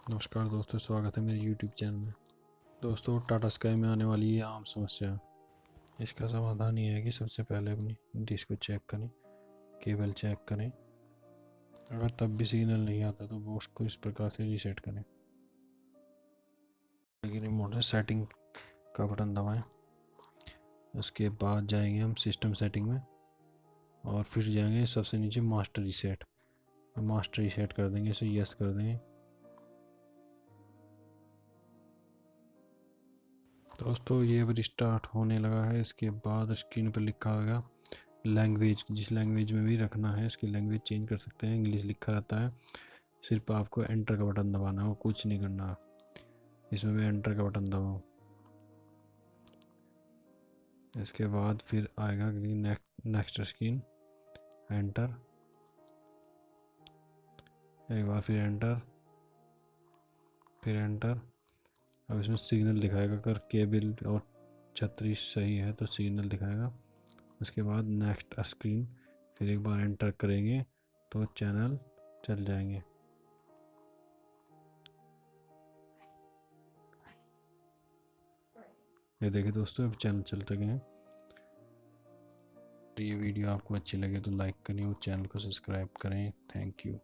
नमस्कार दोस्तों, स्वागत है मेरे YouTube चैनल में। दोस्तों, टाटा स्काई में आने वाली ये आम समस्या, इसका समाधान ये है कि सबसे पहले अपनी डिश को चेक करें, केबल चेक करें। अगर तब भी सिग्नल नहीं आता तो बॉक्स को इस प्रकार से रीसेट करें। रिमोट से सेटिंग का बटन दबाएं। उसके बाद जाएंगे हम सिस्टम सेटिंग में और फिर जाएंगे सबसे नीचे मास्टर रीसेट कर देंगे, इसे यस कर देंगे। दोस्तों, ये अब रिस्टार्ट होने लगा है। इसके बाद स्क्रीन पर लिखा होगा लैंग्वेज, जिस लैंग्वेज में भी रखना है इसकी लैंग्वेज चेंज कर सकते हैं। इंग्लिश लिखा रहता है, सिर्फ आपको एंटर का बटन दबाना है, कुछ नहीं करना। इसमें भी एंटर का बटन दबाओ। इसके बाद फिर आएगा नेक्स्ट स्क्रीन, एंटर, एक बार फिर एंटर, फिर एंटर। अब इसमें सिग्नल दिखाएगा, अगर केबल और छतरी सही है तो सिग्नल दिखाएगा। उसके बाद नेक्स्ट स्क्रीन, फिर एक बार एंटर करेंगे तो चैनल चल जाएंगे। ये देखिए दोस्तों, अब चैनल चलते गए हैं। ये वीडियो आपको अच्छी लगे तो लाइक करें और चैनल को सब्सक्राइब करें। Thank you.